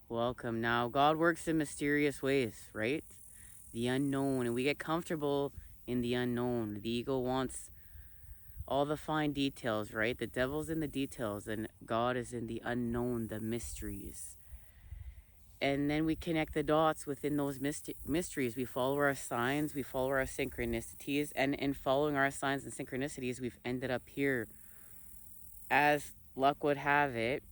Welcome. Now, God works in mysterious ways, right? The unknown, and we get comfortable in the unknown. The ego wants all the fine details, right? The devil's in the details, and God is in the unknown, the mysteries. And then we connect the dots within those mysteries. We follow our signs, we follow our synchronicities, and in following our signs and synchronicities, we've ended up here. As luck would have it,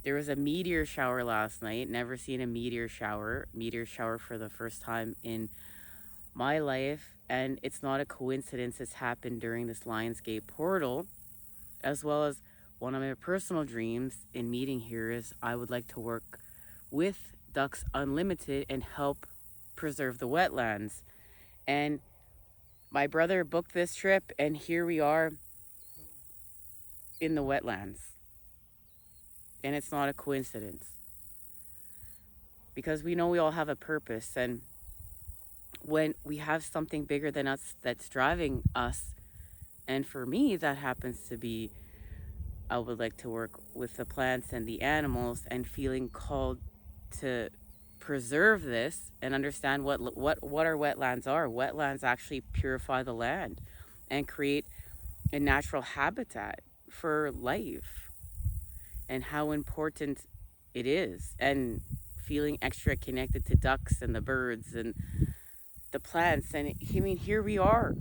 there was a meteor shower last night. Never seen a meteor shower. Meteor shower for the first time in my life. And it's not a coincidence it's happened during this Lionsgate portal, as well as one of my personal dreams in meeting here is I would like to work with Ducks Unlimited and help preserve the wetlands. And my brother booked this trip, and here we are in the wetlands. And it's not a coincidence, because we know we all have a purpose. And when we have something bigger than us that's driving us, and for me, that happens to be I would like to work with the plants and the animals, and feeling called to preserve this and understand what our wetlands are. Wetlands actually purify the land and create a natural habitat for life, and how important it is, and feeling extra connected to ducks and the birds and the plants. And I mean, here we are,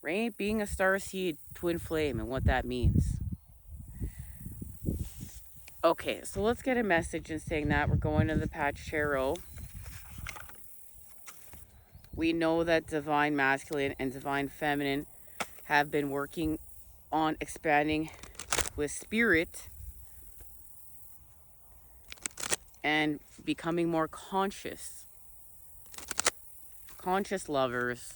right? Being a starseed twin flame and what that means. Okay, so let's get a message in saying that we're going to the Patch Tarot. We know that divine masculine and divine feminine have been working on expanding with spirit and becoming more conscious lovers.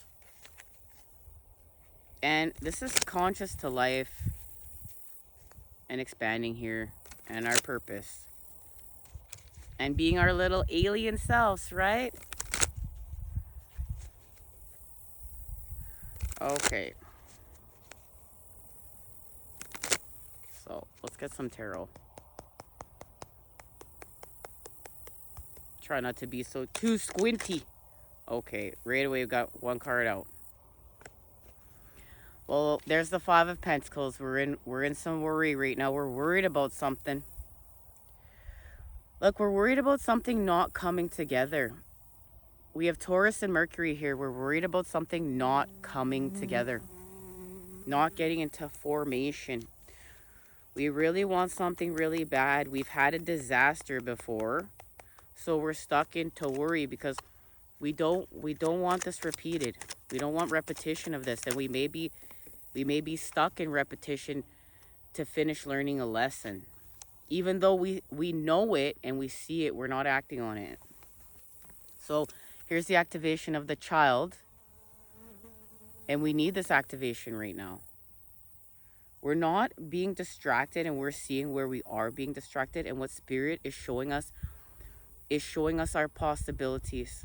And this is conscious to life and expanding here and our purpose and being our little alien selves, right? Okay, so let's get some tarot. Try not to be so too squinty. Okay, right away we've got one card out. Well, there's the Five of Pentacles. We're in some worry right now. We're worried about something. Look, we're worried about something not coming together. We have Taurus and Mercury here. We're worried about something not coming together, not getting into formation. We really want something really bad. We've had a disaster before, so we're stuck into worry because we don't want this repeated. We don't want repetition of this, and we may be stuck in repetition to finish learning a lesson. Even though we know it and we see it, we're not acting on it. So here's the activation of the child, and we need this activation right now. We're not being distracted, and we're seeing where we are being distracted, and what spirit is showing us our possibilities.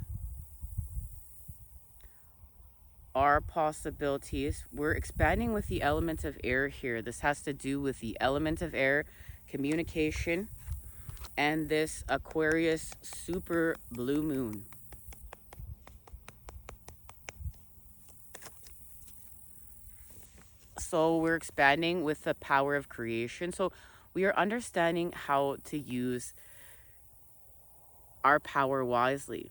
Our possibilities. We're expanding with the element of air here. This has to do with the element of air, communication, and this Aquarius super blue moon. So we're expanding with the power of creation. So we are understanding how to use our power wisely.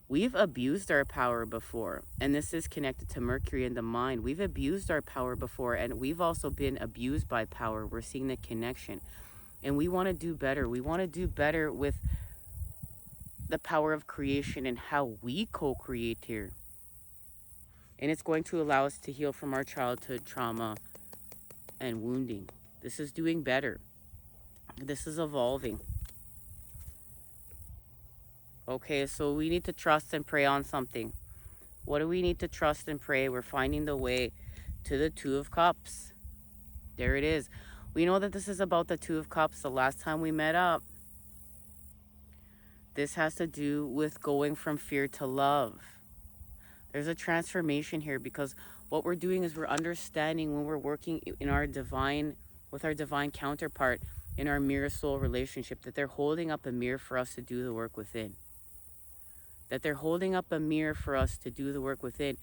We've abused our power before, and this is connected to Mercury and the mind. We've abused our power before, and we've also been abused by power. We're seeing the connection, and we want to do better. We want to do better with the power of creation and how we co-create here. And it's going to allow us to heal from our childhood trauma and wounding. This is doing better. This is evolving. Okay, so we need to trust and pray on something. What do we need to trust and pray? We're finding the way to the Two of Cups. There it is. We know that this is about the Two of Cups. The last time we met up, this has to do with going from fear to love. There's a transformation here, because what we're doing is we're understanding when we're working in our divine, with our divine counterpart, in our mirror soul relationship, that they're holding up a mirror for us to do the work within. That they're holding up a mirror for us to do the work within,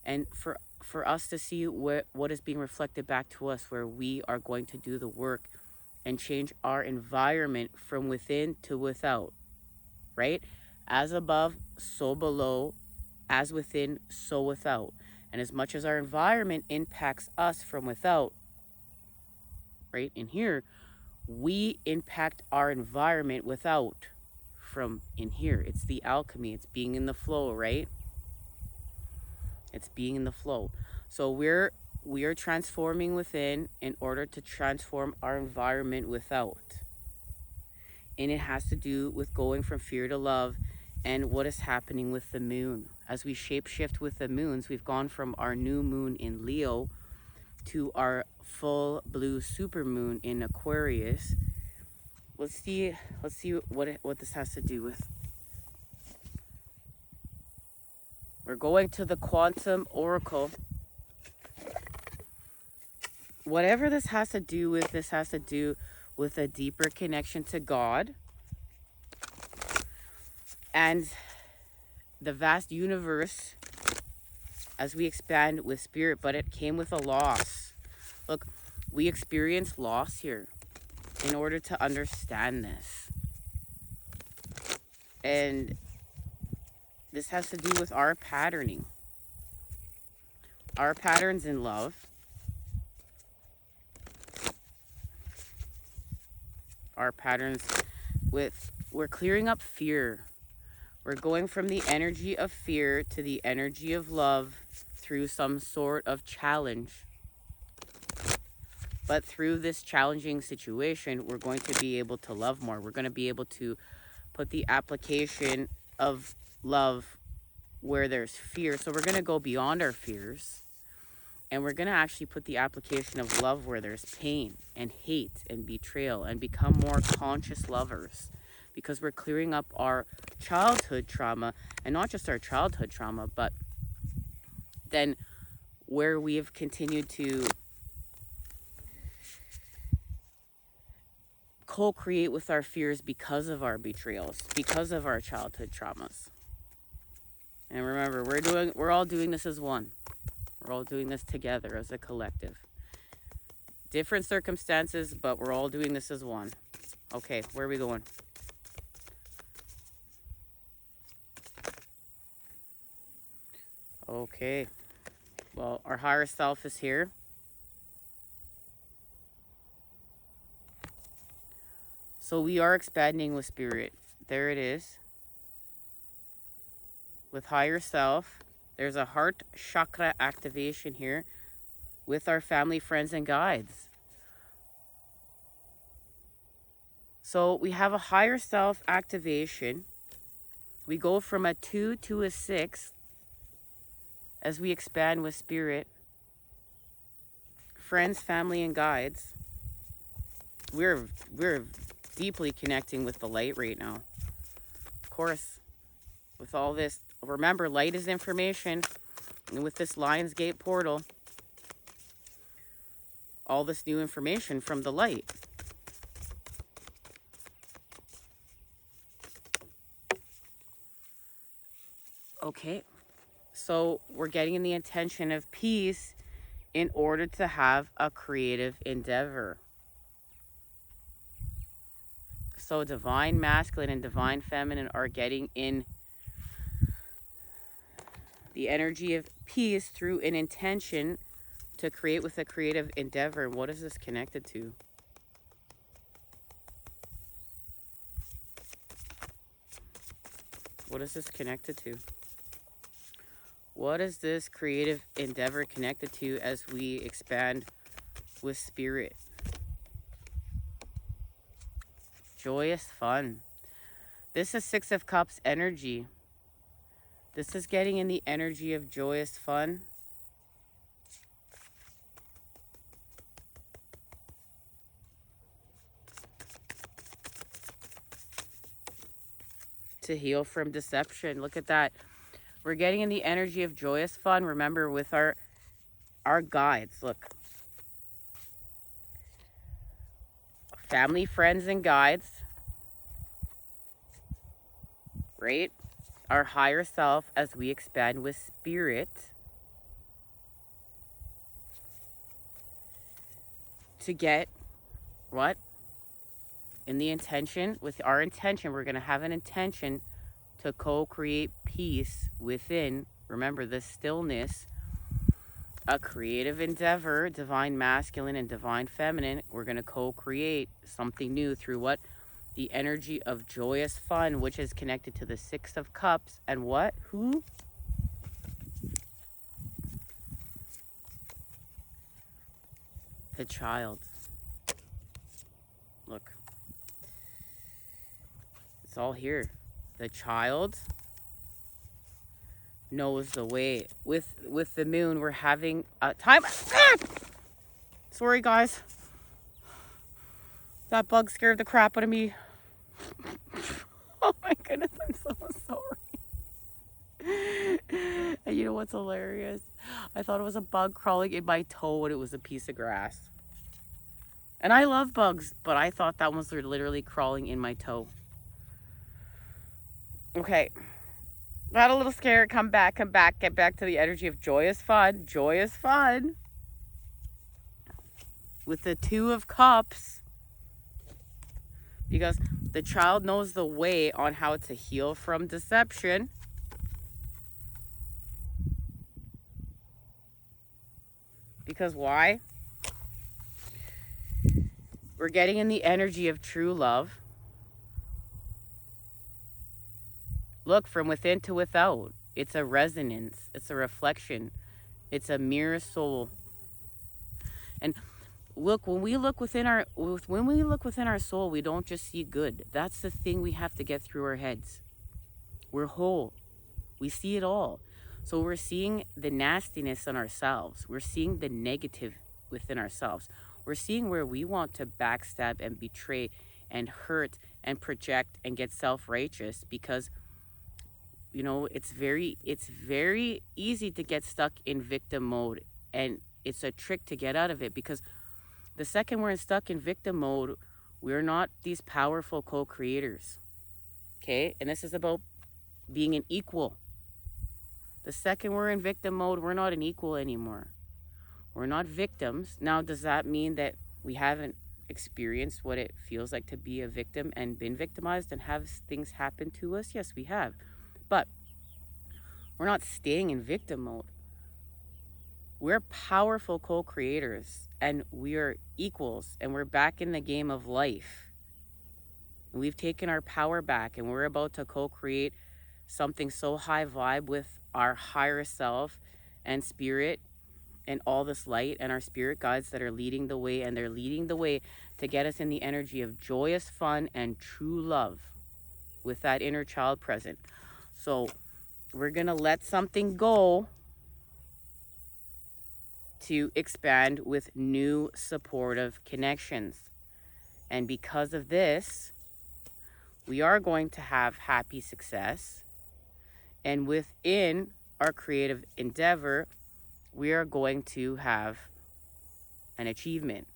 and for us to see what is being reflected back to us, where we are going to do the work and change our environment from within to without, right? As above, so below, as within, so without. And as much as our environment impacts us from without, right, in here, we impact our environment without from in here. It's the alchemy. It's being in the flow, right? It's being in the flow. So we are transforming within in order to transform our environment without. And it has to do with going from fear to love and what is happening with the moon. As we shapeshift with the moons, we've gone from our new moon in Leo to our full blue super moon in Aquarius. Let's see what this has to do with. We're going to the quantum oracle. Whatever this has to do with, this has to do with a deeper connection to God and the vast universe as we expand with spirit, but it came with a loss. Look, we experience loss here in order to understand this. And this has to do with our patterning. Our patterns in love. Our patterns with, we're clearing up fear. We're going from the energy of fear to the energy of love through some sort of challenge. But through this challenging situation, we're going to be able to love more. We're going to be able to put the application of love where there's fear. So we're going to go beyond our fears. And we're going to actually put the application of love where there's pain and hate and betrayal, and become more conscious lovers. Because we're clearing up our childhood trauma, and not just our childhood trauma, but then where we have continued to co-create with our fears because of our betrayals, because of our childhood traumas. And remember, we're all doing this as one. We're all doing this together as a collective. Different circumstances, but we're all doing this as one. Okay, where are we going? Okay. Well, our higher self is here. So we are expanding with spirit. There it is. With higher self. There's a heart chakra activation here with our family, friends, and guides. So we have a higher self activation. We go from a 2 to a 6 as we expand with spirit. Friends, family, and guides. We're deeply connecting with the light right now. Of course, with all this, remember, light is information. And with this Lionsgate portal, all this new information from the light. Okay, so we're getting in the intention of peace in order to have a creative endeavor. So divine masculine and divine feminine are getting in the energy of peace through an intention to create with a creative endeavor. What is this connected to? What is this connected to? What is this creative endeavor connected to as we expand with spirit? Joyous fun. This is Six of Cups energy. This is getting in the energy of joyous fun. To heal from deception. Look at that. We're getting in the energy of joyous fun. Remember, with our guides. Look. family, friends, and guides, right? Our higher self as we expand with spirit to get what? In the intention, with our intention, we're going to have an intention to co-create peace within, remember, the stillness, a creative endeavor, divine masculine and divine feminine. We're going to co-create something new through what? The energy of joyous fun, which is connected to the Six of Cups. And what? Who? The child. Look. It's all here. The child knows the way. With the moon, we're having a time. Ah! Sorry, guys. That bug scared the crap out of me. Oh my goodness, I'm so sorry. And you know what's hilarious? I thought it was a bug crawling in my toe and it was a piece of grass. And I love bugs, but I thought that ones were literally crawling in my toe. Okay. Got a little scared. Come back, get back to the energy of joyous fun. Joyous fun. With the Two of Cups. Because the child knows the way on how to heal from deception. Because why? We're getting in the energy of true love. Look, from within to without. It's a resonance. It's a reflection. It's a mirror soul. And look, when we look within our soul, we don't just see good. That's the thing we have to get through our heads. We're whole. We see it all. So we're seeing the nastiness in ourselves. We're seeing the negative within ourselves. We're seeing where we want to backstab and betray and hurt and project and get self-righteous because, you know, it's very easy to get stuck in victim mode, and it's a trick to get out of it, because the second we're stuck in victim mode, we're not these powerful co-creators. Okay? And this is about being an equal. The second we're in victim mode, we're not an equal anymore. We're not victims. Now, does that mean that we haven't experienced what it feels like to be a victim and been victimized and have things happen to us? Yes, we have. But we're not staying in victim mode. We're powerful co-creators, and we are equals, and we're back in the game of life. We've taken our power back, and we're about to co-create something so high vibe with our higher self and spirit and all this light and our spirit guides that are leading the way, and they're leading the way to get us in the energy of joyous fun and true love with that inner child present. So we're going to let something go to expand with new supportive connections. And because of this, we are going to have happy success. And within our creative endeavor, we are going to have an achievement.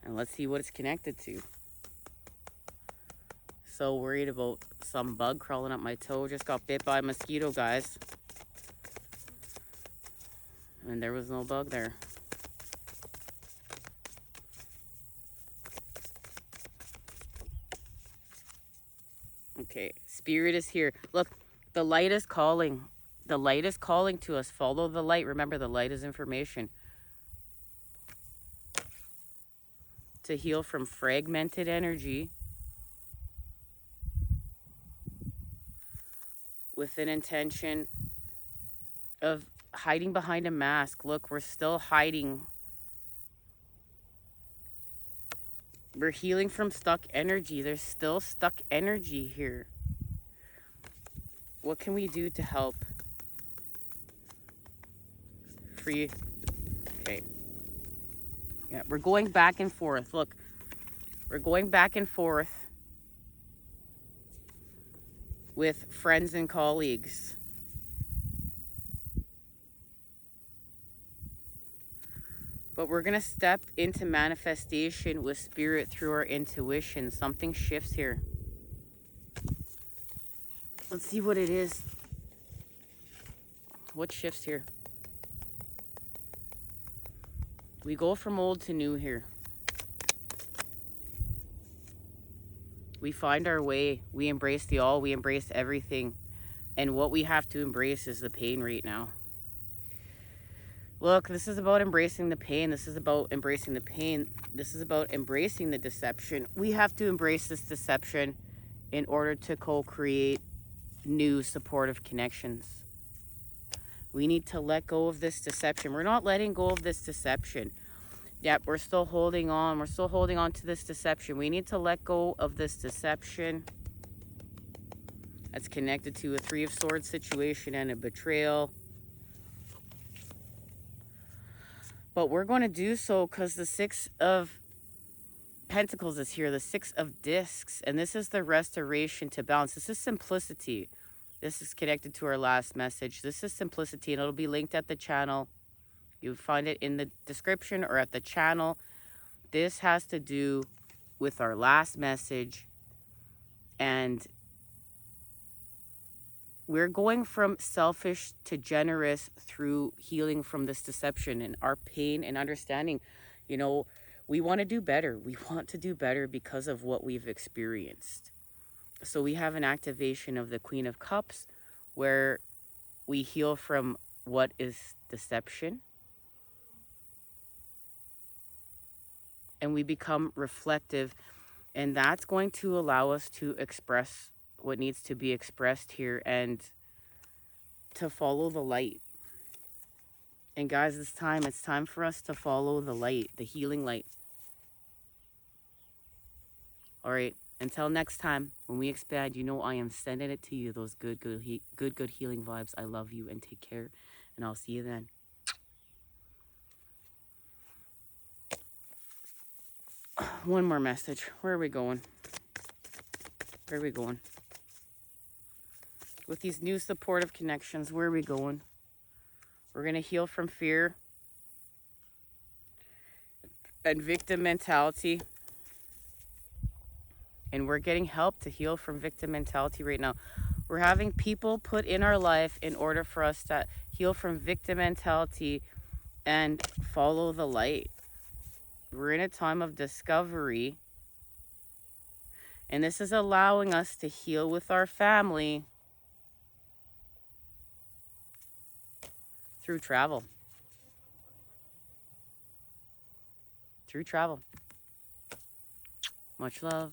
And let's see what it's connected to. So worried about some bug crawling up my toe. Just got bit by a mosquito, guys. And there was no bug there. Okay, spirit is here. Look, the light is calling. The light is calling to us. Follow the light. Remember, the light is information. To heal from fragmented energy with an intention of hiding behind a mask. Look, we're still hiding. We're healing from stuck energy. There's still stuck energy here. What can we do to help free? Okay. Yeah, we're going back and forth. Look, we're going back and forth with friends and colleagues. But we're going to step into manifestation with spirit through our intuition. Something shifts here. Let's see what it is. What shifts here? We go from old to new here. We find our way. We embrace the all. We embrace everything. And what we have to embrace is the pain right now. Look, this is about embracing the pain. This is about embracing the pain. This is about embracing the deception. We have to embrace this deception in order to co-create new supportive connections. We need to let go of this deception. We're not letting go of this deception. Yep, we're still holding on. We're still holding on to this deception. We need to let go of this deception. That's connected to a Three of Swords situation and a betrayal. But we're going to do so because the Six of Pentacles is here. The Six of Discs. And this is the restoration to balance. This is simplicity. This is connected to our last message. This is simplicity, and it'll be linked at the channel. You'll find it in the description or at the channel. This has to do with our last message. And we're going from selfish to generous through healing from this deception and our pain and understanding. You know, we want to do better. We want to do better because of what we've experienced. So we have an activation of the Queen of Cups where we heal from what is deception. And we become reflective. And that's going to allow us to express what needs to be expressed here and to follow the light. And guys, it's time for us to follow the light, the healing light. All right. Until next time, when we expand, you know I am sending it to you, those good healing vibes. I love you and take care, and I'll see you then. One more message. Where are we going? Where are we going? With these new supportive connections, where are we going? We're going to heal from fear and victim mentality. And we're getting help to heal from victim mentality right now. We're having people put in our life in order for us to heal from victim mentality and follow the light. We're in a time of discovery. And this is allowing us to heal with our family through travel. Through travel. Much love.